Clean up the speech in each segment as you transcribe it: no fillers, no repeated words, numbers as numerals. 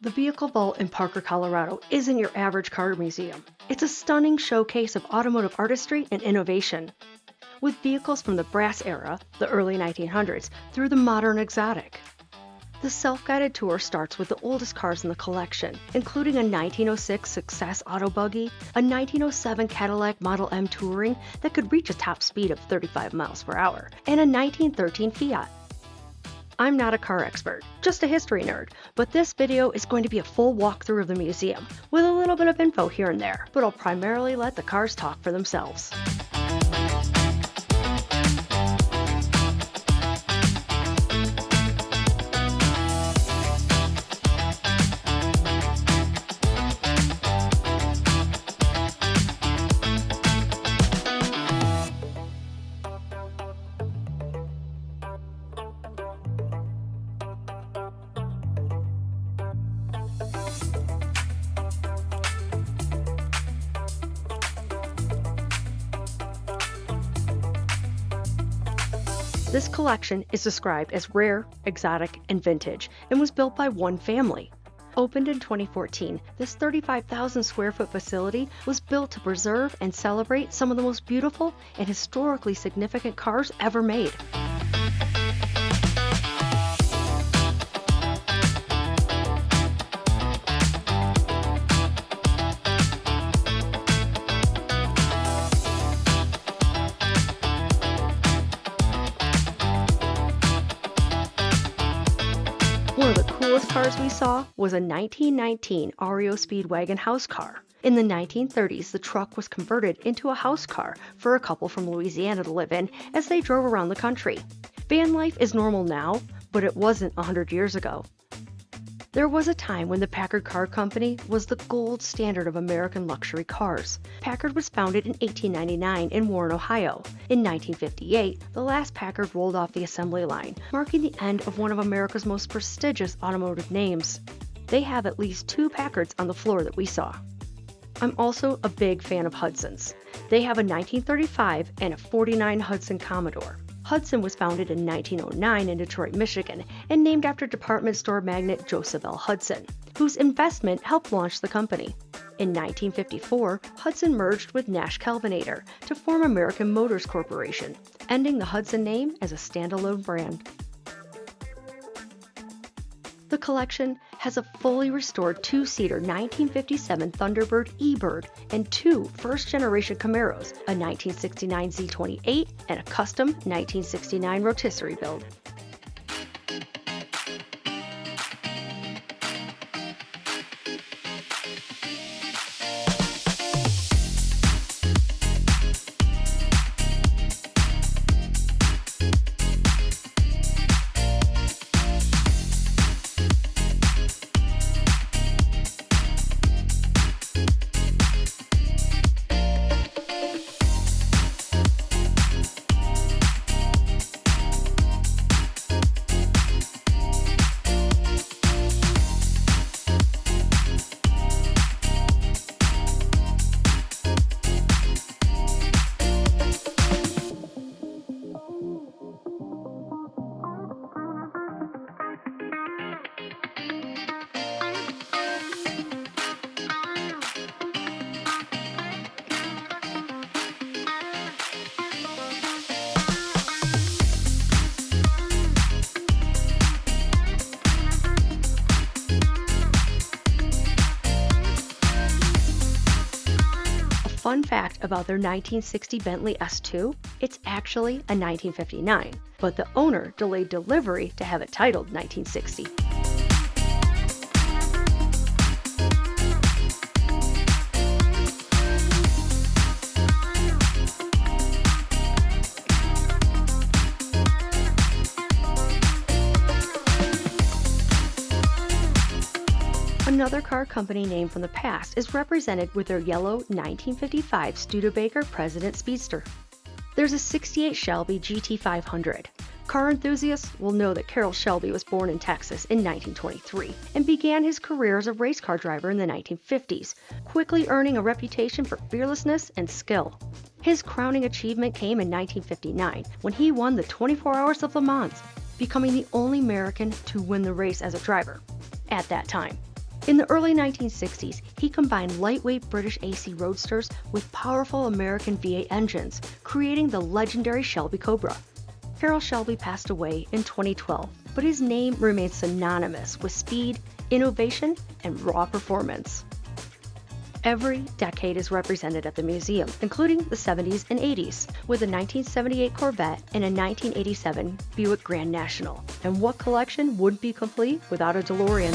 The Vehicle Vault in Parker, Colorado isn't your average car museum. It's a stunning showcase of automotive artistry and innovation. With vehicles from the brass era, the early 1900s, through the modern exotic. The self-guided tour starts with the oldest cars in the collection, including a 1906 Success Auto Buggy, a 1907 Cadillac Model M Touring that could reach a top speed of 35 miles per hour, and a 1913 Fiat. I'm not a car expert, just a history nerd, but this video is going to be a full walkthrough of the museum, with a little bit of info here and there, but I'll primarily let the cars talk for themselves. This collection is described as rare, exotic, and vintage, and was built by one family. Opened in 2014, this 35,000 square foot facility was built to preserve and celebrate some of the most beautiful and historically significant cars ever made. One of the coolest cars we saw was a 1919 REO Speedwagon house car. In the 1930s, the truck was converted into a house car for a couple from Louisiana to live in as they drove around the country. Van life is normal now, but it wasn't 100 years ago. There was a time when the Packard Car Company was the gold standard of American luxury cars. Packard was founded in 1899 in Warren, Ohio. In 1958, the last Packard rolled off the assembly line, marking the end of one of America's most prestigious automotive names. They have at least 2 Packards on the floor that we saw. I'm also a big fan of Hudsons. They have a 1935 and a 49 Hudson Commodore. Hudson was founded in 1909 in Detroit, Michigan, and named after department store magnate Joseph L. Hudson, whose investment helped launch the company. In 1954, Hudson merged with Nash Kelvinator to form American Motors Corporation, ending the Hudson name as a standalone brand. The collection has a fully restored 2-seater 1957 Thunderbird E-Bird and 2 first-generation Camaros, a 1969 Z28 and a custom 1969 rotisserie build. Fun fact about their 1960 Bentley S2, it's actually a 1959, but the owner delayed delivery to have it titled 1960. Another car company name from the past is represented with their yellow 1955 Studebaker President Speedster. There's a 68 Shelby GT500. Car enthusiasts will know that Carroll Shelby was born in Texas in 1923 and began his career as a race car driver in the 1950s, quickly earning a reputation for fearlessness and skill. His crowning achievement came in 1959 when he won the 24 Hours of Le Mans, becoming the only American to win the race as a driver at that time. In the early 1960s, he combined lightweight British AC roadsters with powerful American V8 engines, creating the legendary Shelby Cobra. Carroll Shelby passed away in 2012, but his name remains synonymous with speed, innovation, and raw performance. Every decade is represented at the museum, including the 70s and 80s, with a 1978 Corvette and a 1987 Buick Grand National. And what collection wouldn't be complete without a DeLorean?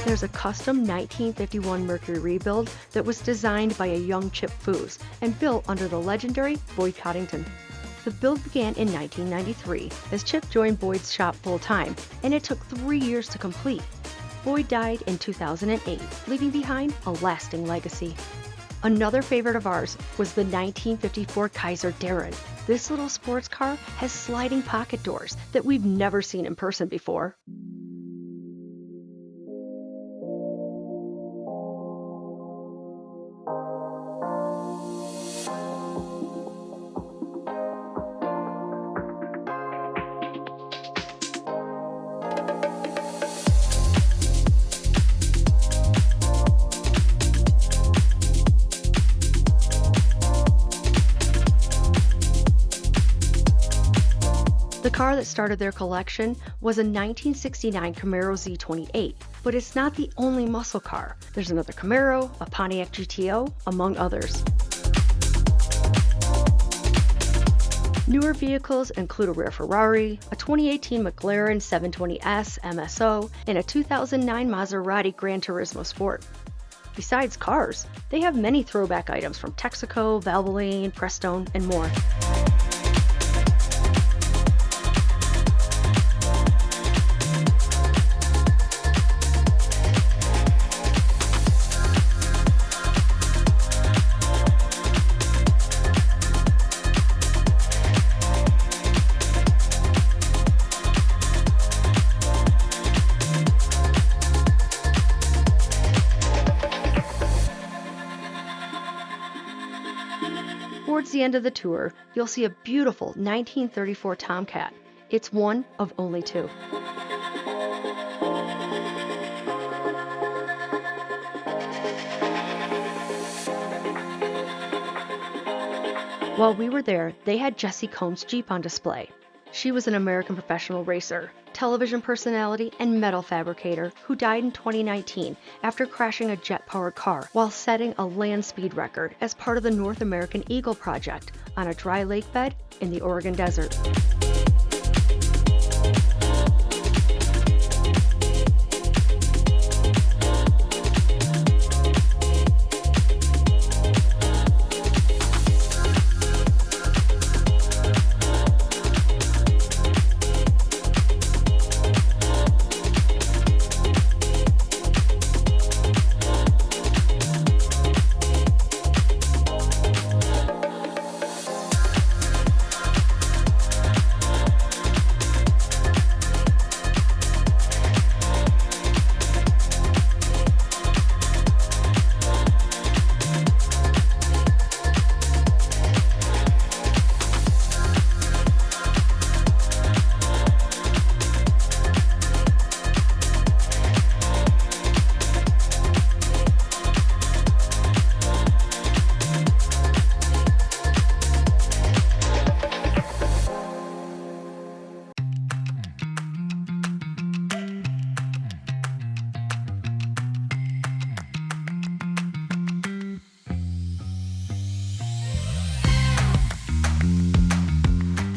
There's a custom 1951 Mercury rebuild that was designed by a young Chip Foose and built under the legendary Boyd Coddington. The build began in 1993 as Chip joined Boyd's shop full-time, and it took 3 years to complete. Boyd died in 2008, leaving behind a lasting legacy. Another favorite of ours was the 1954 Kaiser Darren. This little sports car has sliding pocket doors that we've never seen in person before. The car that started their collection was a 1969 Camaro Z28, but it's not the only muscle car. There's another Camaro, a Pontiac GTO, among others. Newer vehicles include a rare Ferrari, a 2018 McLaren 720S MSO, and a 2009 Maserati Gran Turismo Sport. Besides cars, they have many throwback items from Texaco, Valvoline, Prestone, and more. Towards the end of the tour, you'll see a beautiful 1934 Tomcat. It's one of only two. While we were there, they had Jessie Combs' Jeep on display. She was an American professional racer, television personality, and metal fabricator who died in 2019 after crashing a jet-powered car while setting a land speed record as part of the North American Eagle Project on a dry lake bed in the Oregon desert.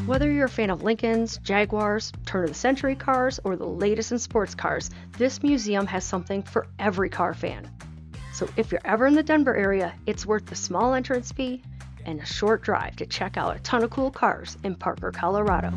Whether you're a fan of Lincolns, Jaguars, turn-of-the-century cars, or the latest in sports cars, this museum has something for every car fan. So if you're ever in the Denver area, it's worth the small entrance fee and a short drive to check out a ton of cool cars in Parker, Colorado.